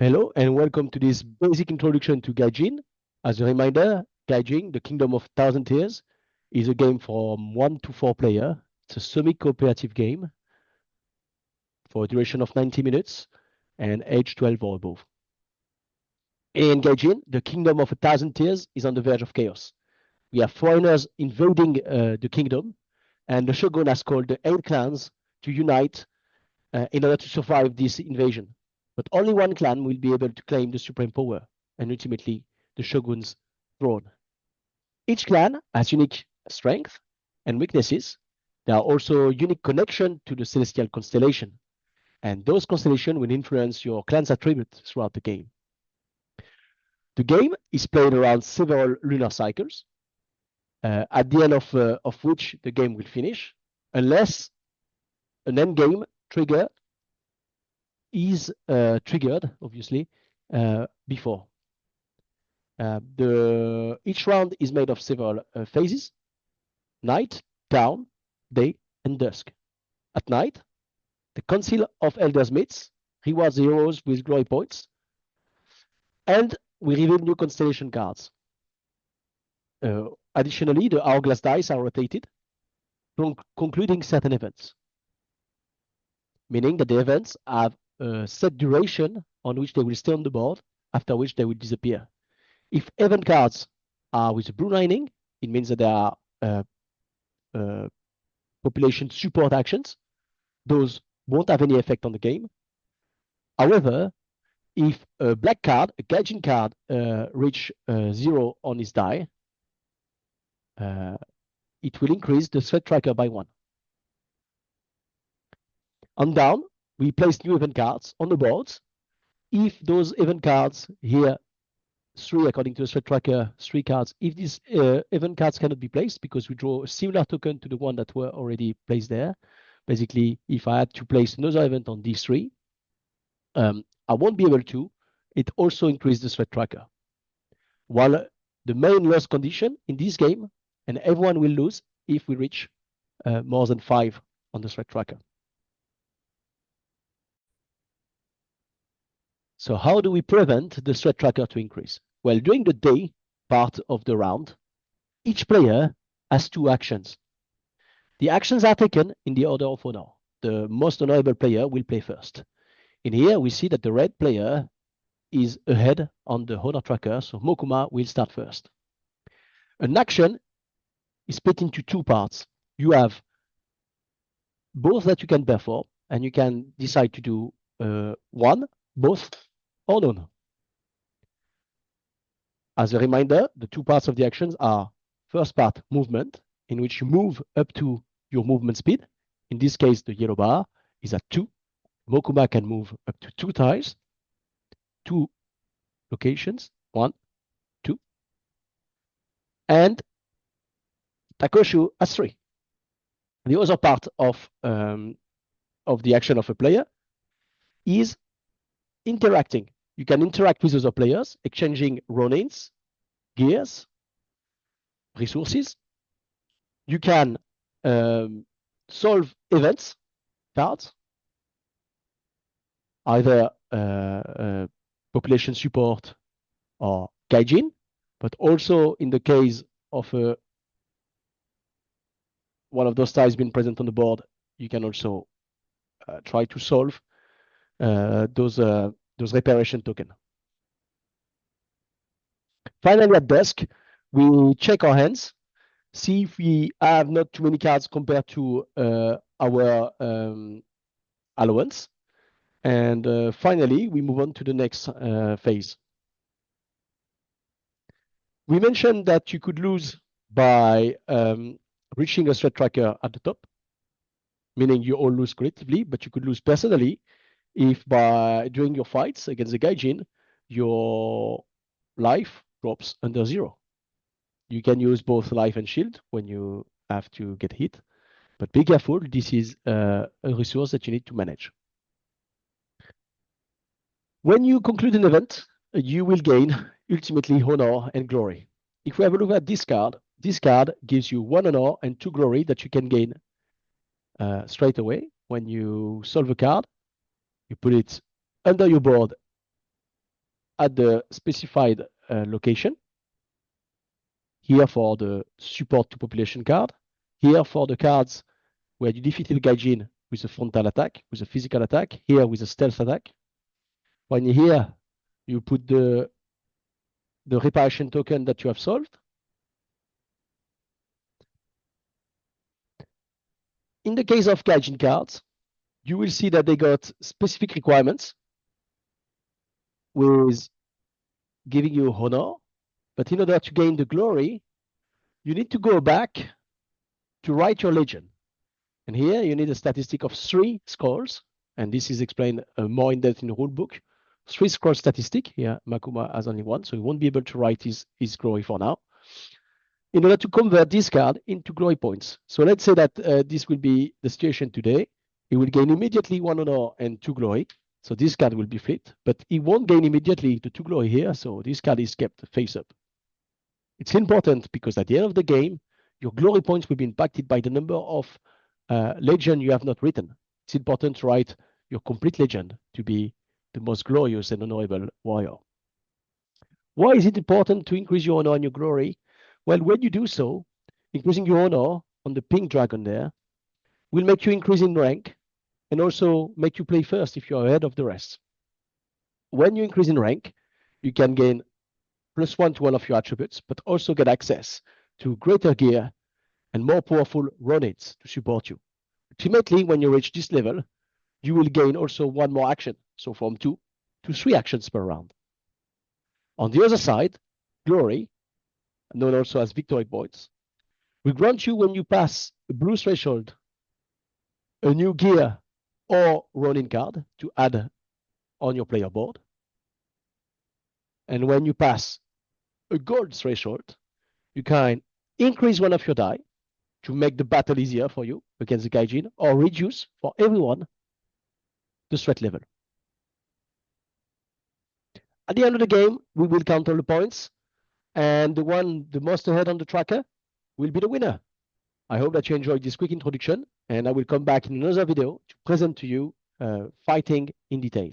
Hello and welcome to this basic introduction to Gaijin. As a reminder, Gaijin, the Kingdom of Thousand Years, is a game from 1 to 4 player. It's a semi-cooperative game for a duration of 90 minutes and age 12 or above. In Gaijin, the Kingdom of 1,000 Years is on the verge of chaos. We have foreigners invading the kingdom, and the Shogun has called the 8 clans to unite in order to survive this invasion. But only one clan will be able to claim the supreme power and ultimately the shogun's throne. Each clan has unique strengths and weaknesses. There are also unique connections to the celestial constellation, and those constellations will influence your clan's attributes throughout the game. The game is played around several lunar cycles, at the end of which the game will finish, unless an end game trigger is triggered, obviously, before. Each round is made of several phases: night, dawn, day, and dusk. At night, the Council of Elders meets, rewards the heroes with glory points, and we reveal new constellation cards. Additionally, the hourglass dice are rotated, concluding certain events, meaning that the events have a set duration on which they will stay on the board, after which they will disappear. If event cards are with a blue lining, it means that they are population support actions. Those won't have any effect on the game. However, if a black card, a Gaijin card, reach 0 on his die, it will increase the threat tracker by 1. On down, we place new event cards on the boards. If those event cards here, 3 according to the threat tracker, 3 cards, if these event cards cannot be placed because we draw a similar token to the one that were already placed there, basically, if I had to place another event on D3, I won't be able to. It also increases the threat tracker. While the main loss condition in this game, and everyone will lose if we reach more than 5 on the threat tracker. So how do we prevent the threat tracker to increase? Well, during the day part of the round, each player has 2 actions. The actions are taken in the order of honor. The most honorable player will play first. In here, we see that the red player is ahead on the honor tracker, so Mokuma will start first. An action is split into 2 parts. You have both that you can perform, and you can decide to do one, both, or none. As a reminder, the 2 parts of the actions are: first part, movement, in which you move up to your movement speed. In this case, the yellow bar is at 2. Mokuma can move up to 2 tiles, 2 locations, 1, 2. And Takoshu has 3. The other part of the action of a player is interacting. You can interact with other players, exchanging ronins, gears, resources. You can solve events, cards, either population support or Gaijin, but also in the case of one of those tiles being present on the board, you can also try to solve those reparation tokens. Finally, at dusk, we check our hands, see if we have not too many cards compared to our allowance. And finally, we move on to the next phase. We mentioned that you could lose by reaching a threat tracker at the top, meaning you all lose collectively, but you could lose personally if during your fights against the Gaijin, your life drops under 0. You can use both life and shield when you have to get hit, but be careful, this is a resource that you need to manage. When you conclude an event, you will gain ultimately honor and glory. If we have a look at this card gives you 1 honor and 2 glory that you can gain straight away. When you solve a card, you put it under your board at the specified location. Here for the support to population card. Here for the cards where you defeated Gaijin with a frontal attack, with a physical attack. Here with a stealth attack. When here you put the reparation token that you have solved. In the case of Gaijin cards, you will see that they got specific requirements with giving you honor. But in order to gain the glory, you need to go back to write your legend. And here you need a statistic of 3 scrolls. And this is explained more in depth in the rule book. 3 scroll statistic. Here, Makuma has only 1, so he won't be able to write his glory for now. In order to convert this card into glory points. So let's say that this will be the situation today. He will gain immediately 1 honor and 2 glory. So this card will be flipped, but he won't gain immediately the 2 glory here. So this card is kept face up. It's important because at the end of the game, your glory points will be impacted by the number of legend you have not written. It's important to write your complete legend to be the most glorious and honorable warrior. Why is it important to increase your honor and your glory? Well, when you do so, increasing your honor on the pink dragon there will make you increase in rank and also make you play first if you're ahead of the rest. When you increase in rank, you can gain +1 to all of your attributes, but also get access to greater gear and more powerful run-ins to support you. Ultimately, when you reach this level, you will gain also 1 more action, so from 2 to 3 actions per round. On the other side, glory, known also as victory points, will grant you when you pass a blue threshold, a new gear or run-in card to add on your player board. And when you pass a gold threshold, you can increase 1 of your die to make the battle easier for you against the Gaijin, or reduce for everyone the threat level. At the end of the game, we will count all the points, and the most ahead on the tracker will be the winner. I hope that you enjoyed this quick introduction, and I will come back in another video to present to you fighting in detail.